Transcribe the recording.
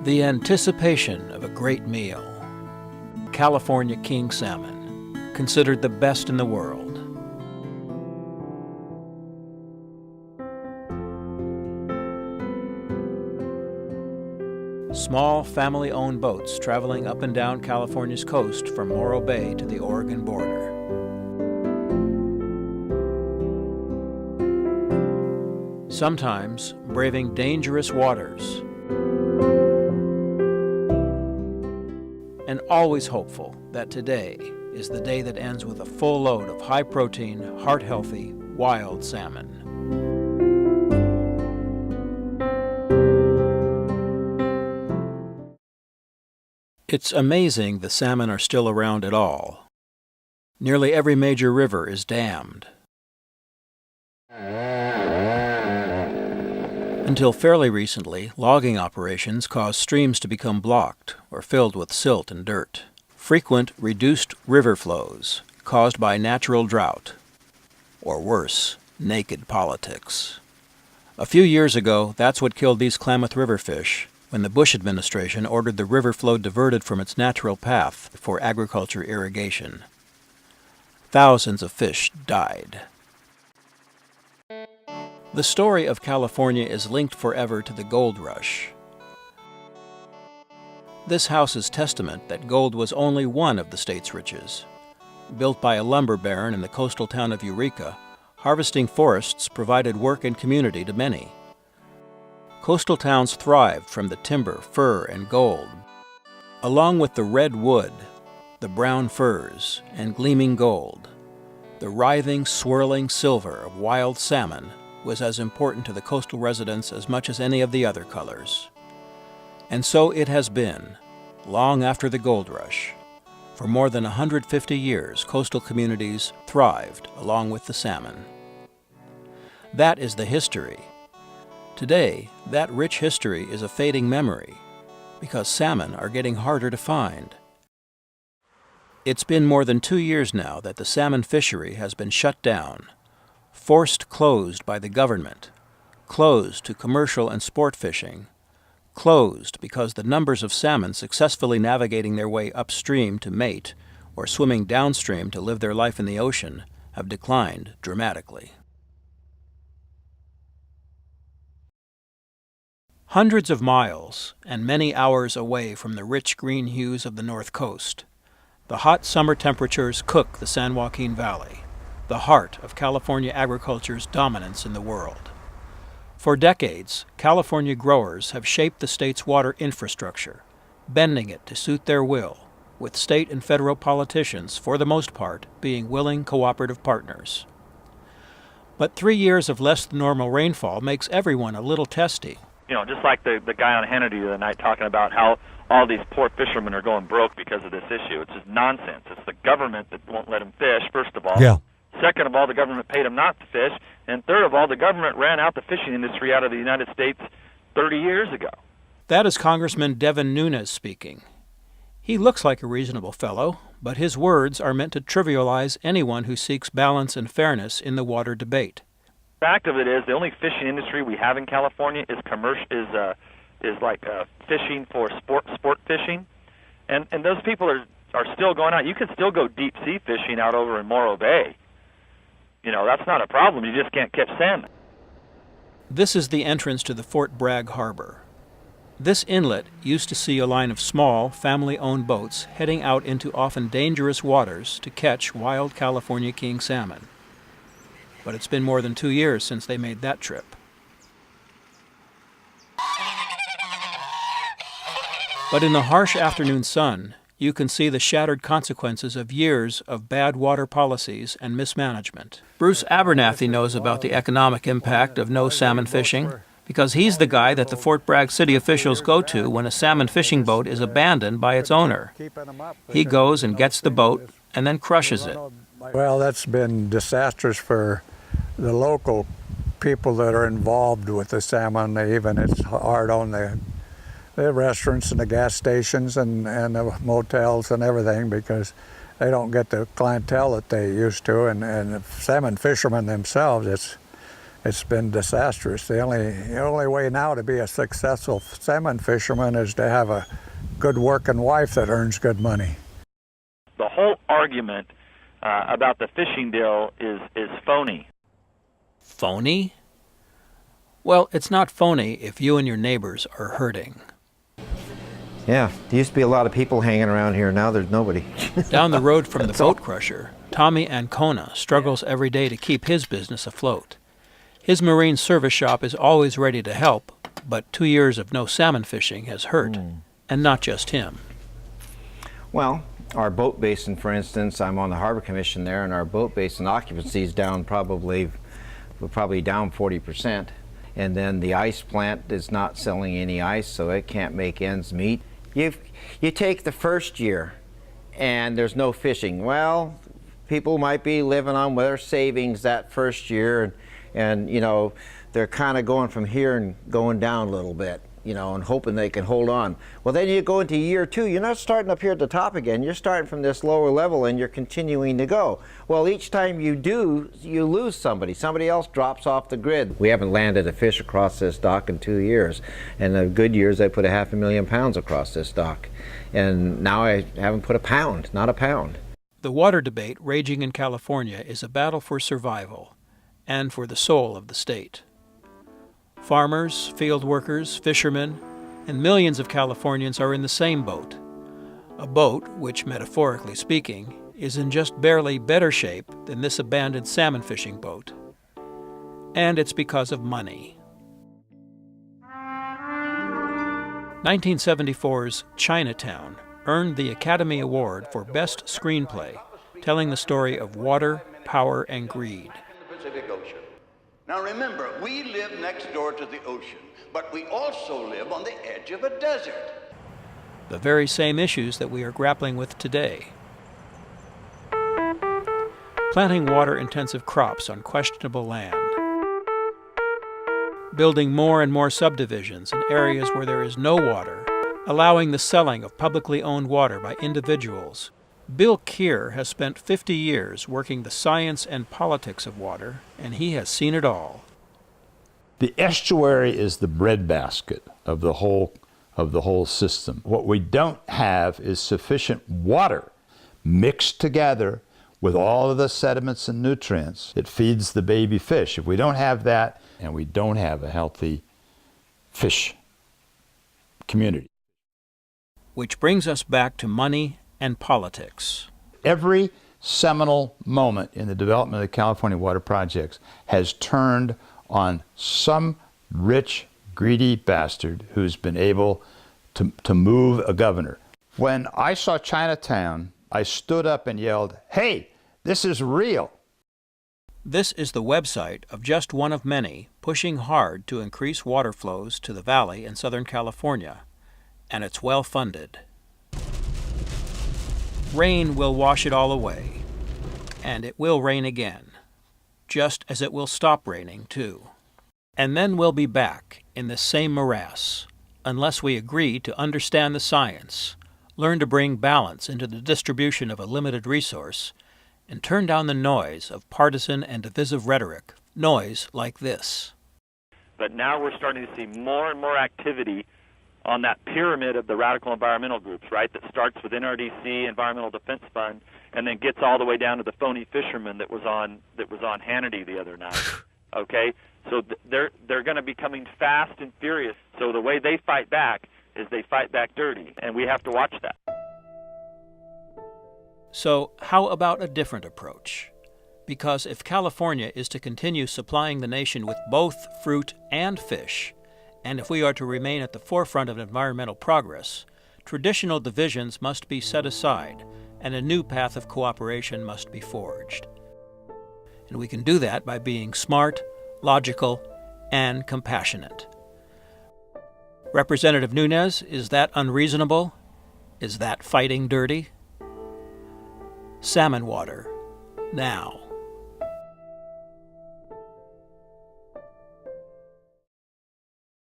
The anticipation of a great meal. California king salmon, considered the best in the world. Small family-owned boats traveling up and down California's coast from Morro Bay to the Oregon border. Sometimes braving dangerous waters. And always hopeful that today is the day that ends with a full load of high-protein, heart-healthy, wild salmon. It's amazing the salmon are still around at all. Nearly every major river is dammed. Until fairly recently, logging operations caused streams to become blocked or filled with silt and dirt. Frequent reduced river flows caused by natural drought, or worse, naked politics. A few years ago, that's what killed these Klamath River fish when the Bush administration ordered the river flow diverted from its natural path for agriculture irrigation. Thousands of fish died. The story of California is linked forever to the gold rush. This house is testament that gold was only one of the state's riches. Built by a lumber baron in the coastal town of Eureka, harvesting forests provided work and community to many. Coastal towns thrived from the timber, fur, and gold. Along with the red wood, the brown furs, and gleaming gold, the writhing, swirling silver of wild salmon was as important to the coastal residents as much as any of the other colors. And so it has been, long after the gold rush. For more than 150 years, coastal communities thrived along with the salmon. That is the history. Today, that rich history is a fading memory because salmon are getting harder to find. It's been more than 2 years now that the salmon fishery has been shut down, forced closed by the government, closed to commercial and sport fishing, closed because the numbers of salmon successfully navigating their way upstream to mate or swimming downstream to live their life in the ocean have declined dramatically. Hundreds of miles and many hours away from the rich green hues of the North Coast, the hot summer temperatures cook the San Joaquin Valley, the heart of California agriculture's dominance in the world. For decades, California growers have shaped the state's water infrastructure, bending it to suit their will, with state and federal politicians, for the most part, being willing cooperative partners. But 3 years of less than normal rainfall makes everyone a little testy. You know, just like the guy on Hannity the other night talking about how all these poor fishermen are going broke because of this issue. It's just nonsense. It's the government that won't let them fish, first of all. Yeah. Second of all, the government paid them not to fish. And third of all, the government ran out the fishing industry out of the United States 30 years ago. That is Congressman Devin Nunes speaking. He looks like a reasonable fellow, but his words are meant to trivialize anyone who seeks balance and fairness in the water debate. The fact of it is, the only fishing industry we have in California is fishing for sport fishing, and those people are still going out. You can still go deep sea fishing out over in Morro Bay. You know, that's not a problem. You just can't catch salmon. This is the entrance to the Fort Bragg Harbor. This inlet used to see a line of small, family-owned boats heading out into often dangerous waters to catch wild California king salmon. But it's been more than 2 years since they made that trip. But in the harsh afternoon sun, you can see the shattered consequences of years of bad water policies and mismanagement. Bruce Abernathy knows about the economic impact of no salmon fishing because he's the guy that the Fort Bragg city officials go to when a salmon fishing boat is abandoned by its owner. He goes and gets the boat and then crushes it. Well, that's been disastrous for the local people that are involved with the salmon. It's hard on the restaurants and the gas stations and the motels and everything because they don't get the clientele that they used to. And the salmon fishermen themselves, it's been disastrous. The only way now to be a successful salmon fisherman is to have a good working wife that earns good money. The whole argument about the fishing deal is phony. Phony? Well, it's not phony if you and your neighbors are hurting. Yeah, there used to be a lot of people hanging around here. Now there's nobody. Down the road from the boat crusher, Tommy Ancona struggles every day to keep his business afloat. His marine service shop is always ready to help, but 2 years of no salmon fishing has hurt, and not just him. Well, our boat basin, for instance, I'm on the Harbor Commission there, and our boat basin occupancy is down probably down 40%. And then the ice plant is not selling any ice, so it can't make ends meet. You take the first year, and there's no fishing. Well, people might be living on their savings that first year, and you know, they're kind of going from here and going down a little bit, you know, and hoping they can hold on. Well, then you go into year two, you're not starting up here at the top again, you're starting from this lower level and you're continuing to go. Well, each time you do, you lose somebody. Somebody else drops off the grid. We haven't landed a fish across this dock in 2 years. And the good years, I put 500,000 pounds across this dock. And now I haven't put a pound, not a pound. The water debate raging in California is a battle for survival and for the soul of the state. Farmers, field workers, fishermen, and millions of Californians are in the same boat. A boat which, metaphorically speaking, is in just barely better shape than this abandoned salmon fishing boat. And it's because of money. 1974's Chinatown earned the Academy Award for Best Screenplay, telling the story of water, power, and greed. Now remember, we live next door to the ocean, but we also live on the edge of a desert. The very same issues that we are grappling with today. Planting water-intensive crops on questionable land. Building more and more subdivisions in areas where there is no water, allowing the selling of publicly owned water by individuals. Bill Keir has spent 50 years working the science and politics of water, and he has seen it all. The estuary is the breadbasket of the whole system. What we don't have is sufficient water mixed together with all of the sediments and nutrients. It feeds the baby fish. If we don't have that, and we don't have a healthy fish community. Which brings us back to money and politics. Every seminal moment in the development of the California water projects has turned on some rich, greedy bastard who's been able to move a governor. When I saw Chinatown, I stood up and yelled, "Hey, this is real!" This is the website of just one of many pushing hard to increase water flows to the valley in Southern California, and it's well funded. Rain will wash it all away, and it will rain again, just as it will stop raining too. And then we'll be back in the same morass, unless we agree to understand the science, learn to bring balance into the distribution of a limited resource, and turn down the noise of partisan and divisive rhetoric, noise like this. But now we're starting to see more and more activity on that pyramid of the radical environmental groups, right, that starts with NRDC, Environmental Defense Fund, and then gets all the way down to the phony fisherman that was on Hannity the other night. Okay? So they're going to be coming fast and furious. So the way they fight back is they fight back dirty, and we have to watch that. So how about a different approach? Because if California is to continue supplying the nation with both fruit and fish, and if we are to remain at the forefront of environmental progress, traditional divisions must be set aside, and a new path of cooperation must be forged. And we can do that by being smart, logical, and compassionate. Representative Nunes, is that unreasonable? Is that fighting dirty? Salmon water, now.